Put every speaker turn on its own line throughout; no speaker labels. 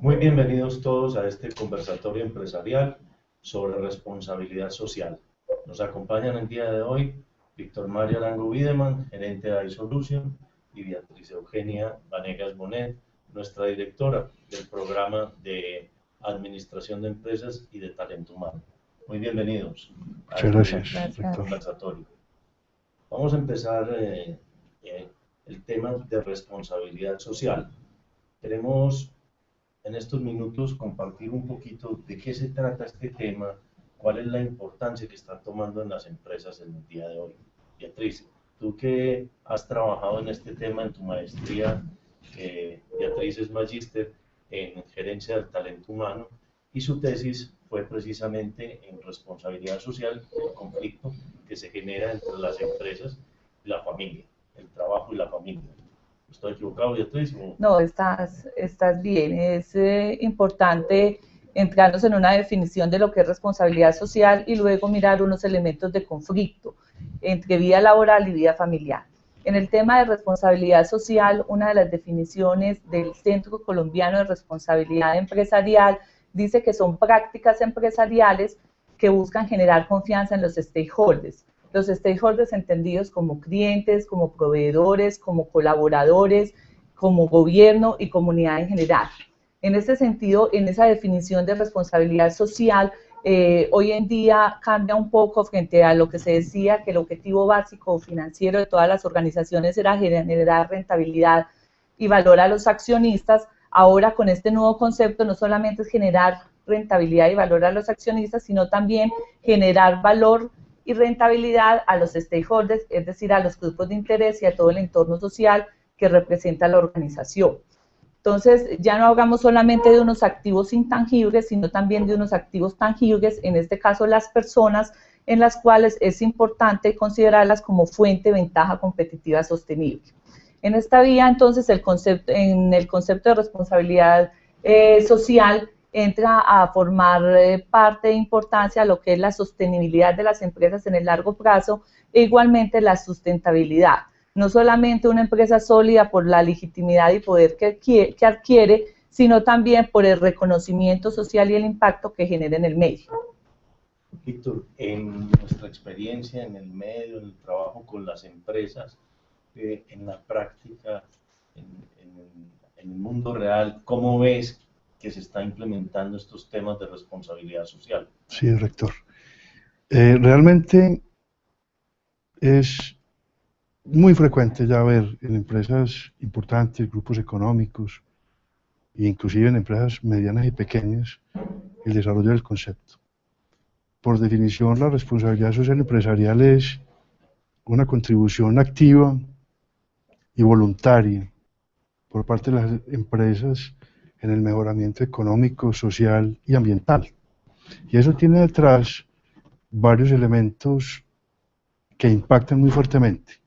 Muy bienvenidos todos a este conversatorio empresarial sobre responsabilidad social. Nos acompañan el día de hoy Víctor Mario Arango Wiedemann, gerente de iSolution, y Beatriz Eugenia Vanegas Bonet, nuestra directora del programa de Administración de Empresas y de Talento Humano. Muy bienvenidos a este conversatorio. Vamos a empezar el tema de responsabilidad social. Queremos en estos minutos compartir un poquito de qué se trata este tema, cuál es la importancia que está tomando en las empresas en el día de hoy. Beatriz, tú que has trabajado en este tema en tu maestría, Beatriz es magíster en gerencia del talento humano y su tesis fue precisamente en responsabilidad social, el conflicto que se genera entre las empresas y la familia, el trabajo y la familia. ¿Estoy equivocado, Beatriz?
No, estás bien. Es importante entrarnos en una definición de lo que es responsabilidad social y luego mirar unos elementos de conflicto entre vida laboral y vida familiar. En el tema de responsabilidad social, una de las definiciones del Centro Colombiano de Responsabilidad Empresarial dice que son prácticas empresariales que buscan generar confianza en los stakeholders. Los stakeholders entendidos como clientes, como proveedores, como colaboradores, como gobierno y comunidad en general. En ese sentido, en esa definición de responsabilidad social, hoy en día cambia un poco frente a lo que se decía que el objetivo básico financiero de todas las organizaciones era generar rentabilidad y valor a los accionistas. Ahora con este nuevo concepto no solamente es generar rentabilidad y valor a los accionistas, sino también generar valor y rentabilidad a los stakeholders, es decir, a los grupos de interés y a todo el entorno social que representa la organización. Entonces, ya no hablamos solamente de unos activos intangibles, sino también de unos activos tangibles, en este caso las personas, en las cuales es importante considerarlas como fuente de ventaja competitiva sostenible. En esta vía, entonces, en el concepto de responsabilidad social, entra a formar parte de importancia lo que es la sostenibilidad de las empresas en el largo plazo e igualmente la sustentabilidad. No solamente una empresa sólida por la legitimidad y poder que adquiere, sino también por el reconocimiento social y el impacto que genera en el medio.
Víctor, en nuestra experiencia en el medio, en el trabajo con las empresas, en la práctica, en el mundo real, ¿cómo ves que se está implementando estos temas de responsabilidad social?
Sí, rector. Realmente es muy frecuente ya ver en empresas importantes, grupos económicos, e inclusive en empresas medianas y pequeñas, el desarrollo del concepto. Por definición, la responsabilidad social empresarial es una contribución activa y voluntaria por parte de las empresas en el mejoramiento económico, social y ambiental. Y eso tiene detrás varios elementos que impactan muy fuertemente.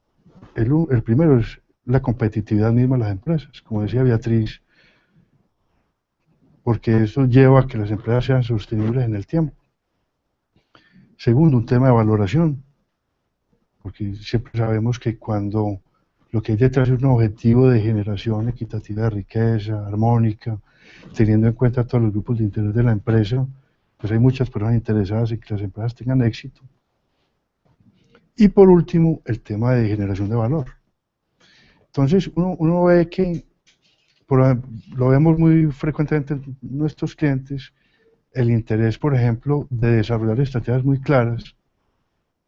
El primero es la competitividad misma de las empresas, como decía Beatriz, porque eso lleva a que las empresas sean sostenibles en el tiempo. Segundo, un tema de valoración, porque siempre sabemos que cuando lo que hay detrás es un objetivo de generación equitativa de riqueza, armónica, teniendo en cuenta todos los grupos de interés de la empresa, pues hay muchas personas interesadas en que las empresas tengan éxito. Y por último, el tema de generación de valor. Entonces, uno ve que, lo vemos muy frecuentemente en nuestros clientes, el interés, por ejemplo, de desarrollar estrategias muy claras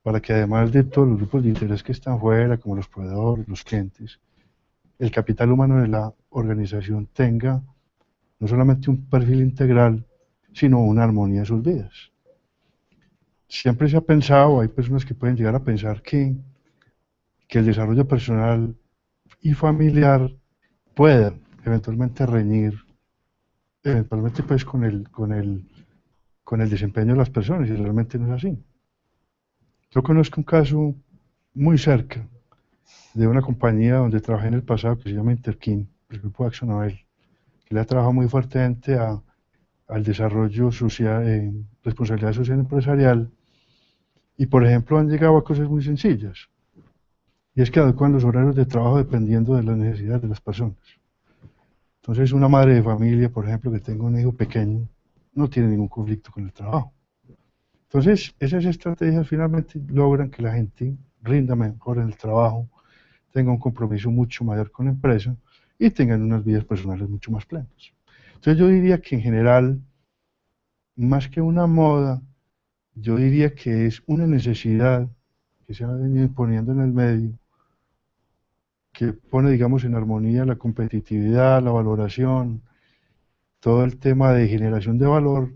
para que además de todos los grupos de interés que están fuera, como los proveedores, los clientes, el capital humano de la organización tenga no solamente un perfil integral, sino una armonía de sus vidas. Siempre se ha pensado, hay personas que pueden llegar a pensar que el desarrollo personal y familiar pueda eventualmente reñir, eventualmente pues con el desempeño de las personas, y realmente no es así. Yo conozco un caso muy cerca de una compañía donde trabajé en el pasado que se llama Interkin, el grupo AkzoNobel, que le ha trabajado muy fuertemente al desarrollo social, responsabilidad social empresarial, y por ejemplo han llegado a cosas muy sencillas, y es que adecuan los horarios de trabajo dependiendo de las necesidades de las personas. Entonces, una madre de familia, por ejemplo, que tenga un hijo pequeño, no tiene ningún conflicto con el trabajo. Entonces, esas estrategias finalmente logran que la gente rinda mejor en el trabajo, tenga un compromiso mucho mayor con la empresa y tengan unas vidas personales mucho más plenas. Entonces, yo diría que en general, más que una moda, yo diría que es una necesidad que se ha venido imponiendo en el medio, que pone, digamos, en armonía la competitividad, la valoración, todo el tema de generación de valor,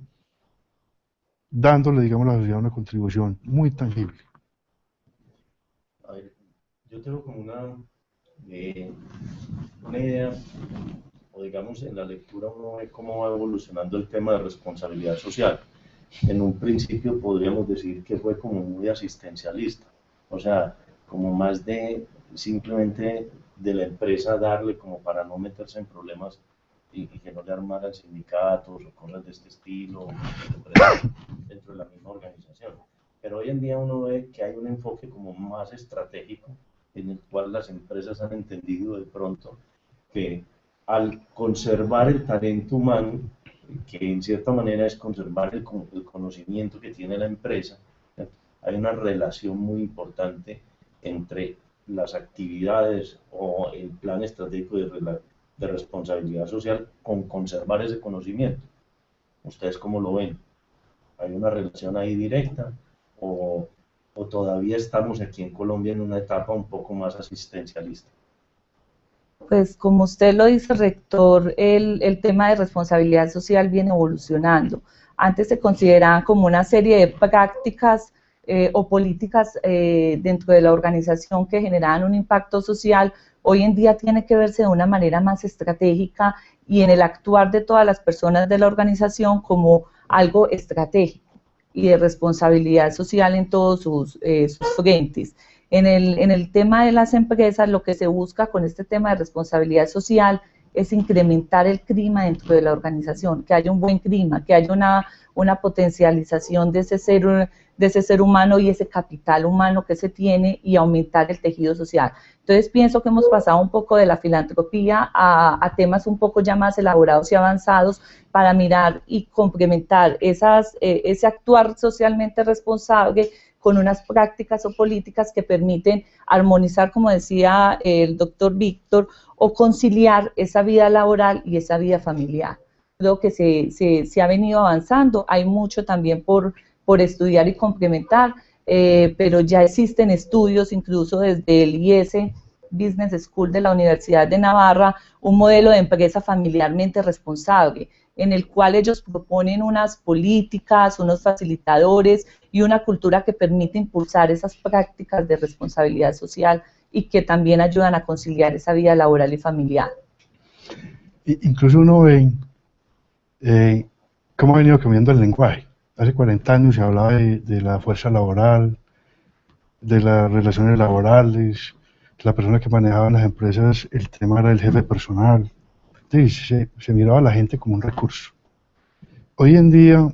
dándole, digamos, a la sociedad una contribución muy tangible.
A ver, yo tengo como una idea, o digamos, en la lectura uno ve cómo va evolucionando el tema de responsabilidad social. En un principio podríamos decir que fue como muy asistencialista, o sea, como más de simplemente de la empresa darle como para no meterse en problemas y que no le armaran sindicatos o cosas de este estilo dentro de la misma organización. Pero hoy en día uno ve que hay un enfoque como más estratégico en el cual las empresas han entendido de pronto que al conservar el talento humano, que en cierta manera es conservar el conocimiento que tiene la empresa, hay una relación muy importante entre las actividades o el plan estratégico de responsabilidad social con conservar ese conocimiento. ¿Ustedes cómo lo ven? ¿Hay una relación ahí directa o todavía estamos aquí en Colombia en una etapa un poco más asistencialista?
Pues como usted lo dice, rector, el tema de responsabilidad social viene evolucionando. Antes se consideraban como una serie de prácticas o políticas dentro de la organización que generaban un impacto social. Hoy en día tiene que verse de una manera más estratégica y en el actuar de todas las personas de la organización como algo estratégico y de responsabilidad social en todos sus frentes. En el tema de las empresas, lo que se busca con este tema de responsabilidad social es incrementar el clima dentro de la organización, que haya un buen clima, que haya una potencialización de ese ser humano y ese capital humano que se tiene y aumentar el tejido social. Entonces pienso que hemos pasado un poco de la filantropía a temas un poco ya más elaborados y avanzados para mirar y complementar ese actuar socialmente responsable con unas prácticas o políticas que permiten armonizar, como decía el doctor Víctor, o conciliar esa vida laboral y esa vida familiar. Creo que se ha venido avanzando, hay mucho también por estudiar y complementar, pero ya existen estudios, incluso desde el IES Business School de la Universidad de Navarra, un modelo de empresa familiarmente responsable, en el cual ellos proponen unas políticas, unos facilitadores y una cultura que permite impulsar esas prácticas de responsabilidad social y que también ayudan a conciliar esa vida laboral y familiar.
Incluso uno ve cómo ha venido cambiando el lenguaje. Hace 40 años se hablaba de la fuerza laboral, de las relaciones laborales, la persona que manejaba en las empresas, el tema era el jefe personal. Se miraba a la gente como un recurso. Hoy en día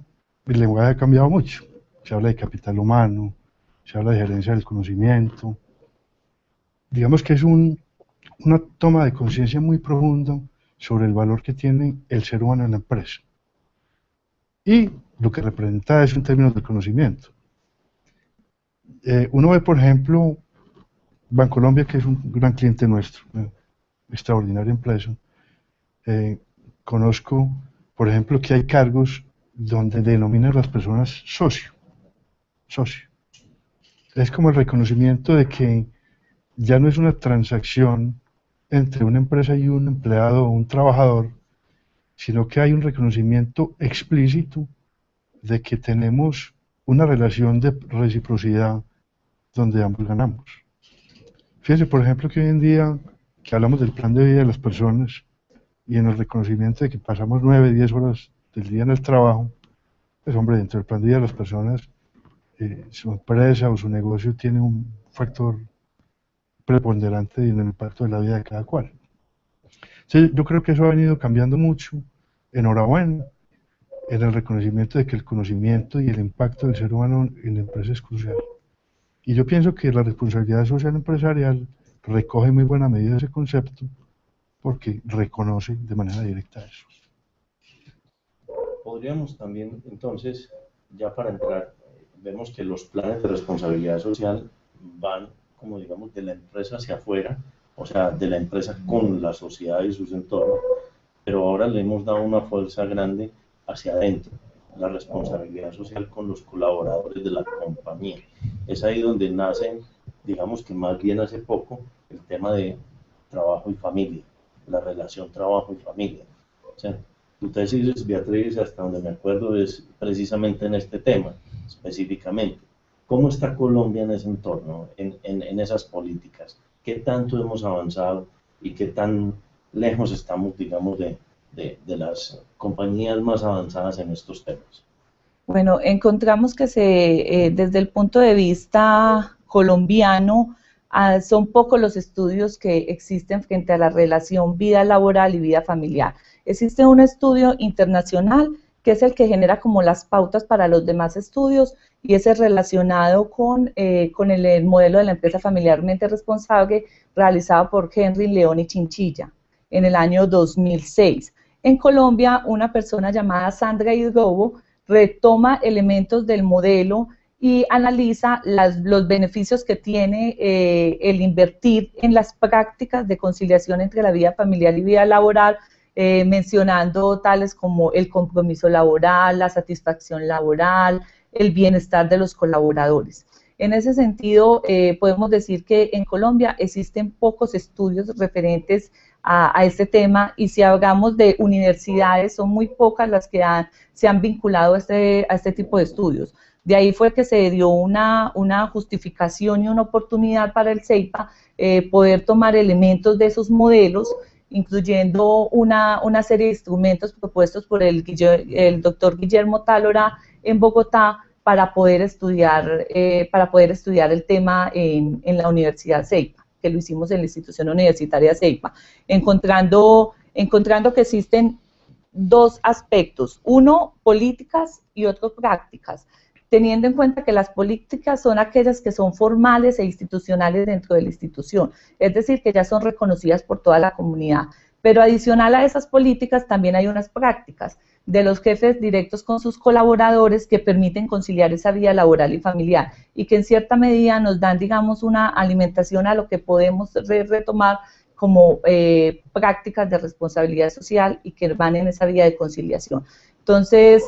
el lenguaje ha cambiado mucho. Se habla de capital humano, se habla de gerencia del conocimiento. Digamos que es una toma de conciencia muy profunda sobre el valor que tiene el ser humano en la empresa y lo que representa eso en términos de conocimiento. Uno ve, por ejemplo, Bancolombia, que es un gran cliente nuestro, extraordinaria empresa. Conozco, por ejemplo, que hay cargos donde denominan a las personas socio. Es como el reconocimiento de que ya no es una transacción entre una empresa y un empleado o un trabajador, sino que hay un reconocimiento explícito de que tenemos una relación de reciprocidad donde ambos ganamos. Fíjense, por ejemplo, que hoy en día que hablamos del plan de vida de las personas y en el reconocimiento de que pasamos 9, 10 horas del día en el trabajo, pues hombre, dentro del plan de vida de las personas, su empresa o su negocio tiene un factor preponderante en el impacto de la vida de cada cual. Sí, yo creo que eso ha venido cambiando mucho, enhorabuena, en el reconocimiento de que el conocimiento y el impacto del ser humano en la empresa es crucial. Y yo pienso que la responsabilidad social empresarial recoge en muy buena medida ese concepto, porque reconoce de manera directa eso.
Podríamos también, entonces, ya para entrar, vemos que los planes de responsabilidad social van, como digamos, de la empresa hacia afuera, o sea, de la empresa con la sociedad y sus entornos, pero ahora le hemos dado una fuerza grande hacia adentro, la responsabilidad social con los colaboradores de la compañía. Es ahí donde nace, digamos que más bien hace poco, el tema de trabajo y familia, la relación trabajo y familia. O sea, tu tesis, Beatriz, hasta donde me acuerdo, es precisamente en este tema, específicamente. ¿Cómo está Colombia en ese entorno, en esas políticas? ¿Qué tanto hemos avanzado y qué tan lejos estamos, digamos, de las compañías más avanzadas en estos temas?
Bueno, encontramos que desde el punto de vista colombiano, son pocos los estudios que existen frente a la relación vida laboral y vida familiar. Existe un estudio internacional que es el que genera como las pautas para los demás estudios y ese es relacionado con el modelo de la empresa familiarmente responsable realizado por Henry León y Chinchilla en el año 2006. En Colombia, una persona llamada Sandra Hidrobo retoma elementos del modelo y analiza los beneficios que tiene el invertir en las prácticas de conciliación entre la vida familiar y vida laboral, mencionando tales como el compromiso laboral, la satisfacción laboral, el bienestar de los colaboradores. En ese sentido, podemos decir que en Colombia existen pocos estudios referentes a este tema y si hablamos de universidades, son muy pocas las que se han vinculado a este tipo de estudios. De ahí fue que se dio una justificación y una oportunidad para el CEIPA poder tomar elementos de esos modelos, incluyendo una serie de instrumentos propuestos por el doctor Guillermo Tálora en Bogotá para poder estudiar el tema en la Universidad CEIPA, que lo hicimos en la institución universitaria CEIPA, encontrando que existen dos aspectos, uno políticas y otro prácticas, teniendo en cuenta que las políticas son aquellas que son formales e institucionales dentro de la institución, es decir, que ya son reconocidas por toda la comunidad. Pero adicional a esas políticas también hay unas prácticas de los jefes directos con sus colaboradores que permiten conciliar esa vida laboral y familiar y que en cierta medida nos dan, digamos, una alimentación a lo que podemos retomar como prácticas de responsabilidad social y que van en esa vía de conciliación. Entonces,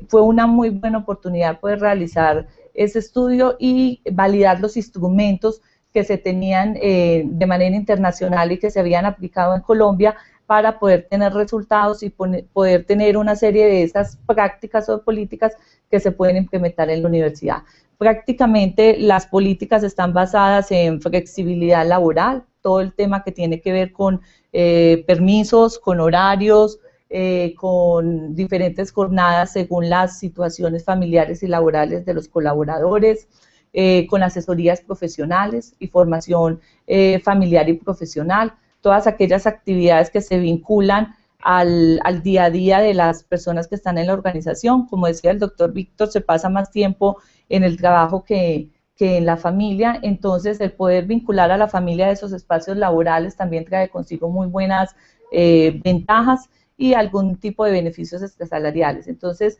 fue una muy buena oportunidad poder realizar ese estudio y validar los instrumentos que se tenían de manera internacional y que se habían aplicado en Colombia para poder tener resultados y poder tener una serie de esas prácticas o políticas que se pueden implementar en la universidad. Prácticamente las políticas están basadas en flexibilidad laboral, todo el tema que tiene que ver con permisos, con horarios, con diferentes jornadas según las situaciones familiares y laborales de los colaboradores, con asesorías profesionales y formación familiar y profesional, todas aquellas actividades que se vinculan al día a día de las personas que están en la organización. Como decía el doctor Víctor, se pasa más tiempo en el trabajo que en la familia, entonces el poder vincular a la familia a esos espacios laborales también trae consigo muy buenas ventajas y algún tipo de beneficios extrasalariales. Entonces,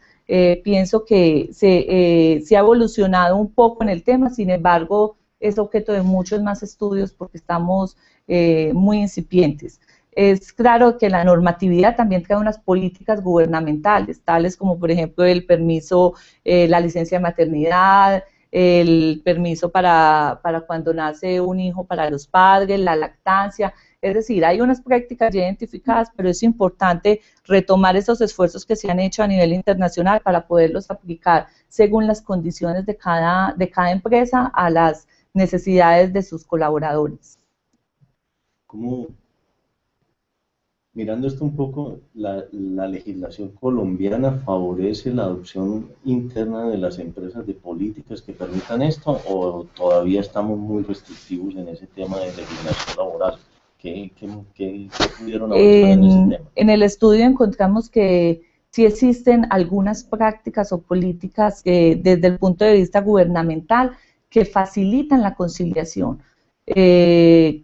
pienso que se ha evolucionado un poco en el tema, sin embargo, es objeto de muchos más estudios porque estamos muy incipientes. Es claro que la normatividad también trae unas políticas gubernamentales, tales como, por ejemplo, el permiso, la licencia de maternidad, el permiso para cuando nace un hijo para los padres, la lactancia. Es decir, hay unas prácticas ya identificadas, pero es importante retomar esos esfuerzos que se han hecho a nivel internacional para poderlos aplicar según las condiciones de cada empresa a las necesidades de sus colaboradores.
Como mirando esto un poco, la legislación colombiana favorece la adopción interna de las empresas de políticas que permitan esto, o todavía estamos muy restrictivos en ese tema de legislación laboral. ¿Qué pudieron avanzar en ese tema?
En el estudio encontramos que sí existen algunas prácticas o políticas que desde el punto de vista gubernamental que facilitan la conciliación.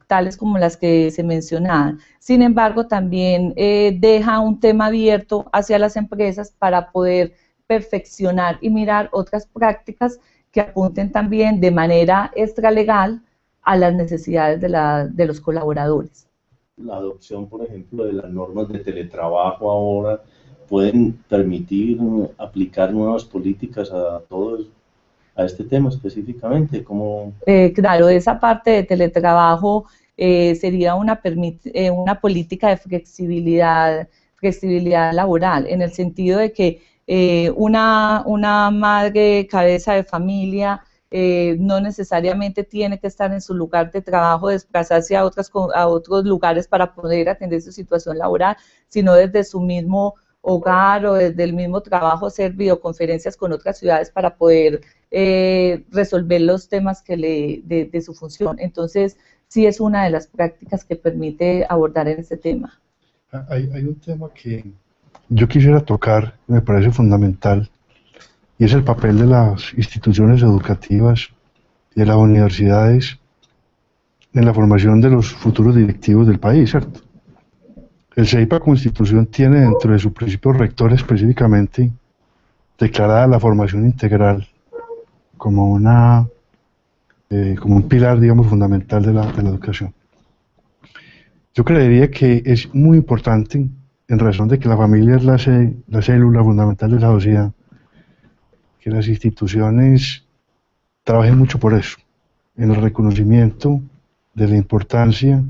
tales como las que se mencionaban. Sin embargo, también deja un tema abierto hacia las empresas para poder perfeccionar y mirar otras prácticas que apunten también de manera extralegal a las necesidades de los colaboradores.
La adopción, por ejemplo, de las normas de teletrabajo ahora pueden permitir aplicar nuevas políticas a este tema específicamente. ¿Cómo?
Claro, esa parte de teletrabajo sería una política de flexibilidad laboral, en el sentido de que una madre cabeza de familia no necesariamente tiene que estar en su lugar de trabajo, desplazarse a otros lugares para poder atender su situación laboral, sino desde su mismo hogar o desde el mismo trabajo hacer videoconferencias con otras ciudades para poder resolver los temas de su función. Entonces, sí es una de las prácticas que permite abordar en este tema.
Hay un tema que yo quisiera tocar, me parece fundamental, y es el papel de las instituciones educativas y de las universidades en la formación de los futuros directivos del país, ¿cierto? El CEIPA Constitución tiene dentro de su principio rector específicamente declarada la formación integral como un pilar, digamos, fundamental de la educación. Yo creería que es muy importante, en razón de que la familia es la célula fundamental de la sociedad, que las instituciones trabajen mucho por eso, en el reconocimiento de la importancia.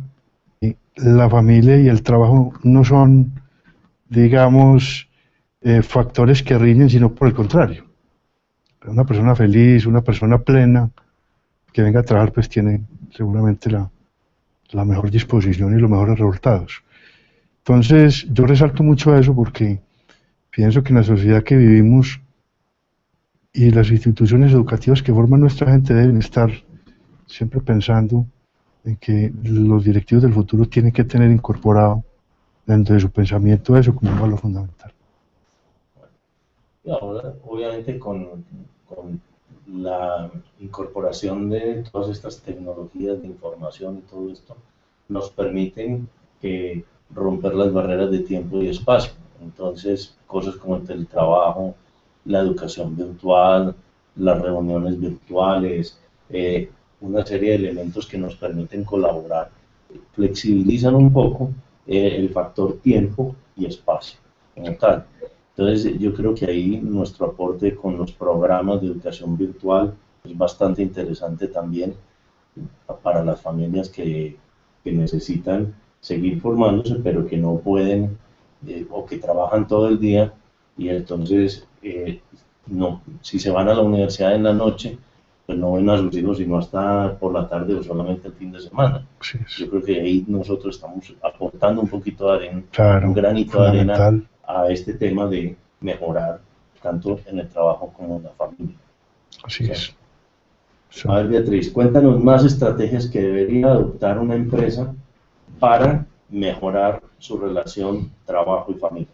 La familia y el trabajo no son, digamos, factores que riñen, sino por el contrario. Una persona feliz, una persona plena, que venga a trabajar, pues tiene seguramente la mejor disposición y los mejores resultados. Entonces, yo resalto mucho eso porque pienso que en la sociedad que vivimos y las instituciones educativas que forman nuestra gente deben estar siempre pensando en que los directivos del futuro tienen que tener incorporado dentro de su pensamiento eso como un valor fundamental.
Y ahora, obviamente, con la incorporación de todas estas tecnologías de información y todo esto, nos permiten romper las barreras de tiempo y espacio. Entonces, cosas como el teletrabajo, la educación virtual, las reuniones virtuales, una serie de elementos que nos permiten colaborar, flexibilizan un poco el factor tiempo y espacio como tal. Entonces yo creo que ahí nuestro aporte con los programas de educación virtual es bastante interesante también para las familias que necesitan seguir formándose pero que no pueden o que trabajan todo el día y entonces si se van a la universidad en la noche pues no ven a sus hijos sino hasta por la tarde o solamente el fin de semana. Sí. Yo creo que ahí nosotros estamos aportando un poquito de arena, claro, un granito de arena a este tema de mejorar tanto en el trabajo como en la familia.
Así es.
Sí. A ver, Beatriz, cuéntanos más estrategias que debería adoptar una empresa para mejorar su relación trabajo y familia.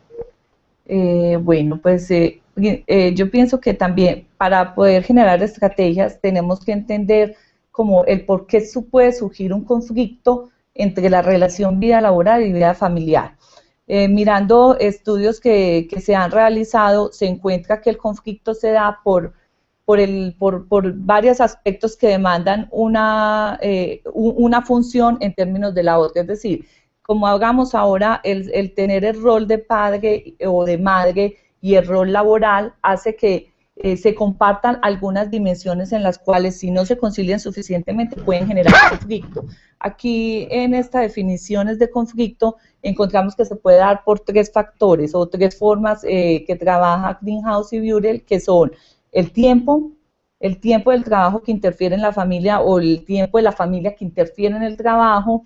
Bueno, pues yo pienso que también para poder generar estrategias tenemos que entender como el por qué puede surgir un conflicto entre la relación vida laboral y vida familiar. Mirando estudios que se han realizado, se encuentra que el conflicto se da por varios aspectos que demandan una función en términos de la otra, es decir, como hagamos ahora, el tener el rol de padre o de madre y el rol laboral hace que se compartan algunas dimensiones en las cuales si no se concilian suficientemente pueden generar conflicto. Aquí en estas definiciones de conflicto encontramos que se puede dar por tres factores o tres formas que trabaja Greenhouse y Burel, que son el tiempo del trabajo que interfiere en la familia o el tiempo de la familia que interfiere en el trabajo,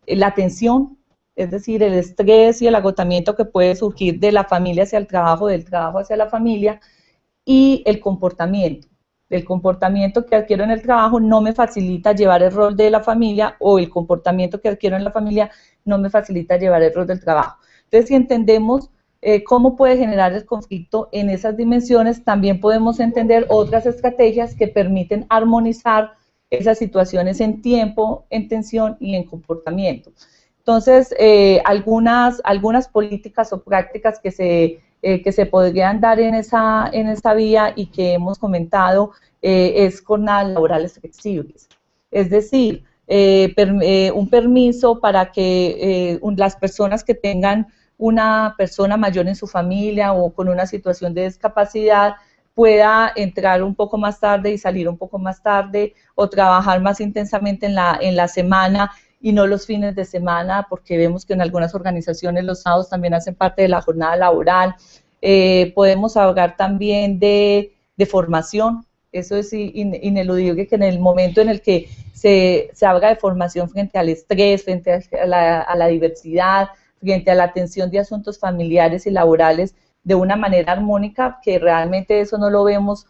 la atención, es decir, el estrés y el agotamiento que puede surgir de la familia hacia el trabajo, del trabajo hacia la familia, y el comportamiento que adquiero en el trabajo no me facilita llevar el rol de la familia o el comportamiento que adquiero en la familia no me facilita llevar el rol del trabajo. Entonces, si entendemos cómo puede generar el conflicto en esas dimensiones, también podemos entender otras estrategias que permiten armonizar esas situaciones en tiempo, en tensión y en comportamiento. Entonces, algunas políticas o prácticas que se podrían dar en esa vía y que hemos comentado es jornadas laborales flexibles. Es decir, un permiso para que las personas que tengan una persona mayor en su familia o con una situación de discapacidad pueda entrar un poco más tarde y salir un poco más tarde, o trabajar más intensamente en la semana y no los fines de semana, porque vemos que en algunas organizaciones los sábados también hacen parte de la jornada laboral. Podemos hablar también de formación. Eso es ineludible, que en el momento en el que se habla de formación frente al estrés, frente a la diversidad, frente a la atención de asuntos familiares y laborales de una manera armónica, que realmente eso no lo vemos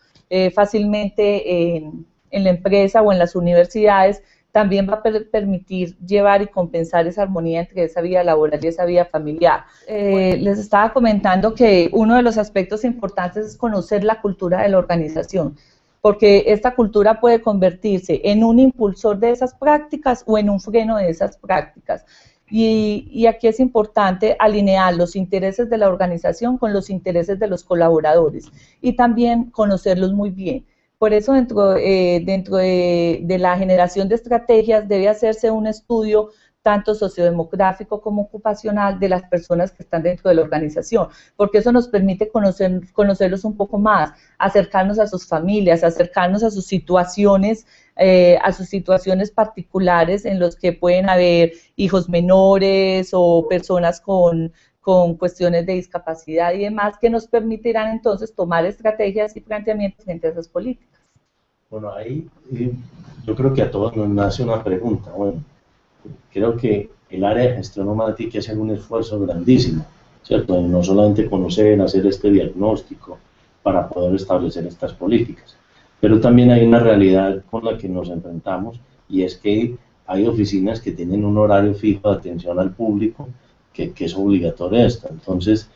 fácilmente en la empresa o en las universidades, también va a permitir llevar y compensar esa armonía entre esa vida laboral y esa vida familiar. Les estaba comentando que uno de los aspectos importantes es conocer la cultura de la organización, porque esta cultura puede convertirse en un impulsor de esas prácticas o en un freno de esas prácticas. Y aquí es importante alinear los intereses de la organización con los intereses de los colaboradores y también conocerlos muy bien. Por eso dentro de la generación de estrategias debe hacerse un estudio tanto sociodemográfico como ocupacional de las personas que están dentro de la organización, porque eso nos permite conocerlos un poco más, acercarnos a sus familias, acercarnos a sus situaciones particulares en los que pueden haber hijos menores o personas con cuestiones de discapacidad y demás, que nos permitirán entonces tomar estrategias y planteamientos frente a esas políticas.
Bueno, ahí yo creo que a todos nos nace una pregunta. Bueno, creo que el área de gestión humana tiene que hacer un esfuerzo grandísimo, ¿cierto? No solamente conocer, hacer este diagnóstico para poder establecer estas políticas, pero también hay una realidad con la que nos enfrentamos, y es que hay oficinas que tienen un horario fijo de atención al público, que es obligatorio esto. Entonces,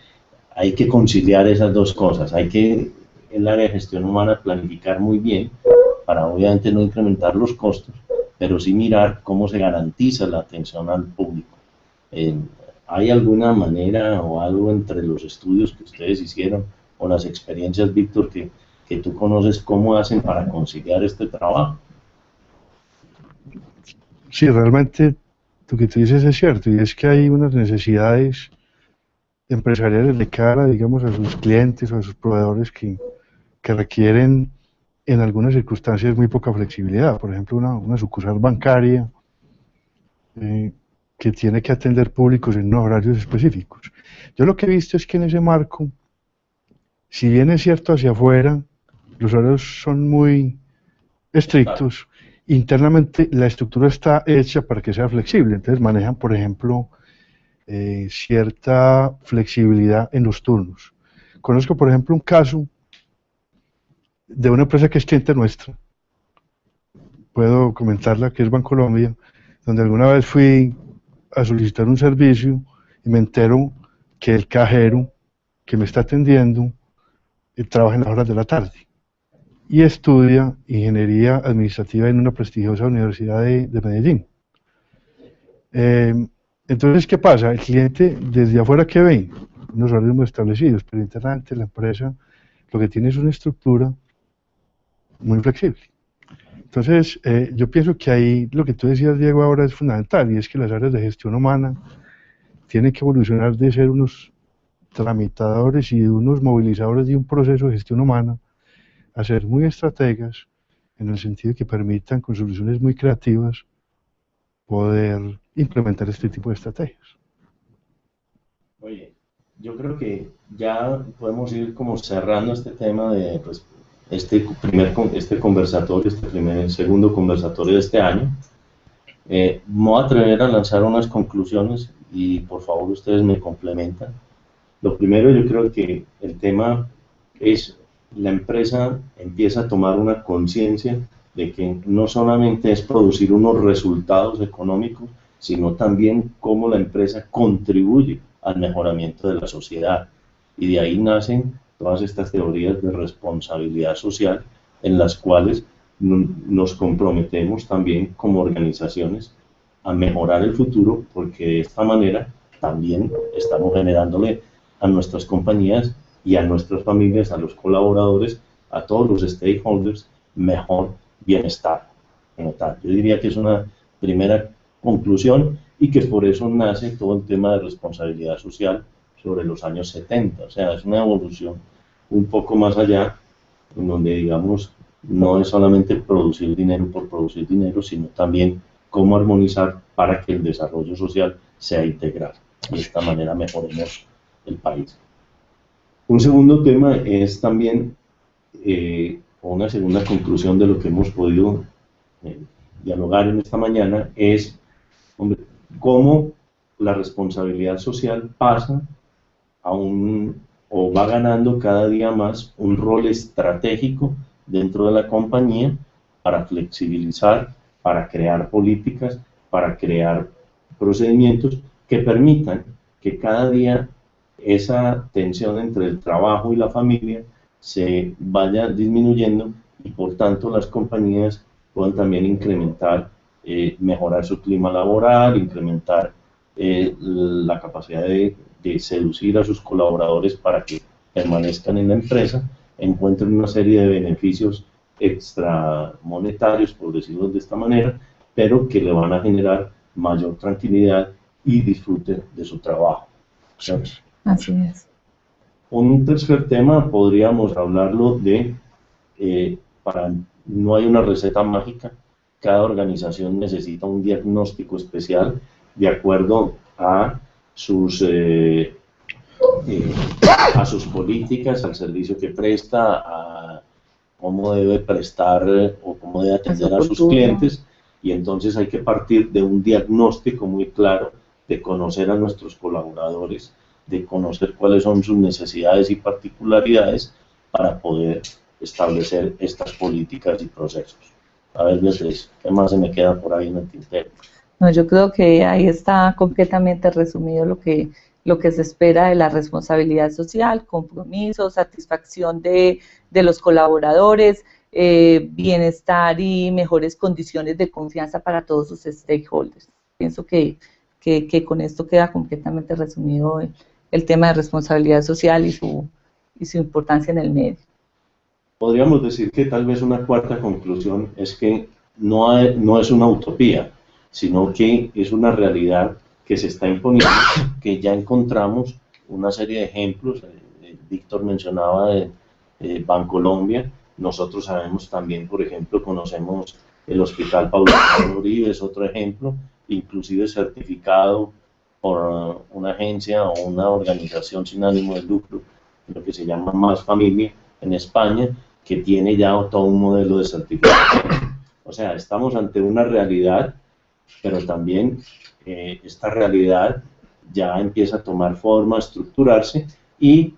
hay que conciliar esas dos cosas. Hay que, el área de gestión humana, planificar muy bien para obviamente no incrementar los costos, pero sí mirar cómo se garantiza la atención al público. ¿Hay alguna manera o algo entre los estudios que ustedes hicieron o las experiencias, Víctor, que tú conoces, cómo hacen para conciliar este trabajo?
Sí, realmente lo que tú dices es cierto, y es que hay unas necesidades empresariales de cara, digamos, a sus clientes o a sus proveedores que requieren en algunas circunstancias muy poca flexibilidad. Por ejemplo, una sucursal bancaria que tiene que atender públicos en unos horarios específicos. Yo lo que he visto es que en ese marco, si bien es cierto hacia afuera, los horarios son muy estrictos, internamente la estructura está hecha para que sea flexible. Entonces manejan, por ejemplo, cierta flexibilidad en los turnos. Conozco, por ejemplo, un caso de una empresa que es cliente nuestra, puedo comentarla, que es Bancolombia, donde alguna vez fui a solicitar un servicio y me entero que el cajero que me está atendiendo trabaja en las horas de la tarde y estudia ingeniería administrativa en una prestigiosa universidad de Medellín. Entonces, ¿qué pasa? El cliente desde afuera, ¿qué ve? Unos horarios muy establecidos, pero internamente la empresa lo que tiene es una estructura muy flexible. Entonces, yo pienso que ahí lo que tú decías, Diego, ahora es fundamental, y es que las áreas de gestión humana tienen que evolucionar de ser unos tramitadores y de unos movilizadores de un proceso de gestión humana a ser muy estrategas, en el sentido de que permitan, con soluciones muy creativas, poder implementar este tipo de estrategias.
Oye, yo creo que ya podemos ir como cerrando este tema de pues, este conversatorio, segundo conversatorio de este año. Me voy a atrever a lanzar unas conclusiones y por favor ustedes me complementan. Lo primero, yo creo que el tema es la empresa empieza a tomar una conciencia de que no solamente es producir unos resultados económicos, sino también cómo la empresa contribuye al mejoramiento de la sociedad. Y de ahí nacen todas estas teorías de responsabilidad social, en las cuales nos comprometemos también como organizaciones a mejorar el futuro, porque de esta manera también estamos generándole a nuestras compañías y a nuestras familias, a los colaboradores, a todos los stakeholders, mejor bienestar. Yo diría que es una primera conclusión y que por eso nace todo el tema de responsabilidad social sobre los años 70. O sea, es una evolución un poco más allá, en donde, digamos, no es solamente producir dinero por producir dinero, sino también cómo armonizar para que el desarrollo social sea integral. De esta manera mejoremos el país. Un segundo tema es también, una segunda conclusión de lo que hemos podido dialogar en esta mañana, es cómo la responsabilidad social pasa o va ganando cada día más un rol estratégico dentro de la compañía para flexibilizar, para crear políticas, para crear procedimientos que permitan que cada día esa tensión entre el trabajo y la familia se vaya disminuyendo y por tanto las compañías puedan también incrementar, mejorar su clima laboral, incrementar la capacidad de seducir a sus colaboradores para que permanezcan en la empresa, encuentren una serie de beneficios extramonetarios, por decirlo de esta manera, pero que le van a generar mayor tranquilidad y disfrute de su trabajo.
¿Sabes? Así es.
Un tercer tema podríamos hablarlo de, no hay una receta mágica, cada organización necesita un diagnóstico especial de acuerdo a sus políticas, al servicio que presta, a cómo debe prestar o cómo debe atender a sus clientes, y entonces hay que partir de un diagnóstico muy claro, de conocer a nuestros colaboradores, de conocer cuáles son sus necesidades y particularidades para poder establecer estas políticas y procesos. A ver, Beatriz, ¿qué más se me queda por ahí en el tintero?
No, yo creo que ahí está completamente resumido lo que se espera de la responsabilidad social: compromiso, satisfacción de los colaboradores, bienestar y mejores condiciones de confianza para todos sus stakeholders. Pienso que con esto queda completamente resumido el tema de responsabilidad social y su importancia en el medio.
Podríamos decir que tal vez una cuarta conclusión es que no es una utopía, sino que es una realidad que se está imponiendo, que ya encontramos una serie de ejemplos. Víctor mencionaba de Bancolombia. Nosotros sabemos también, por ejemplo, conocemos el Hospital Paulino Uribe, es otro ejemplo, inclusive certificado por una agencia o una organización sin ánimo de lucro, lo que se llama Más Familia en España, que tiene ya todo un modelo de certificación. O sea, estamos ante una realidad, pero también esta realidad ya empieza a tomar forma, a estructurarse, y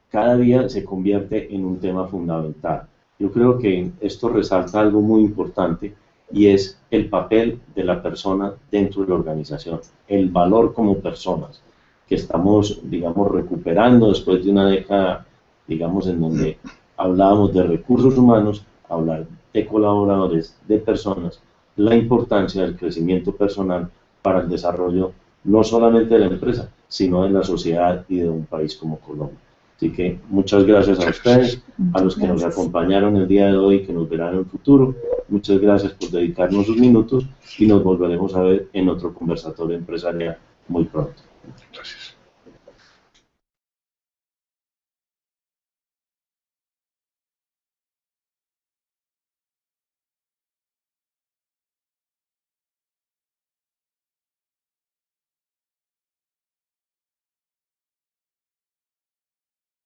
cada día se convierte en un tema fundamental. Yo creo que esto resalta algo muy importante, y es el papel de la persona dentro de la organización, el valor como personas, que estamos, digamos, recuperando después de una década, digamos, en donde hablábamos de recursos humanos, hablar de colaboradores, de personas, la importancia del crecimiento personal para el desarrollo no solamente de la empresa, sino de la sociedad y de un país como Colombia. Así que muchas gracias a ustedes, a los que nos acompañaron el día de hoy, que nos verán en el futuro. Muchas gracias por dedicarnos sus minutos y nos volveremos a ver en otro conversatorio empresarial muy pronto.
Gracias.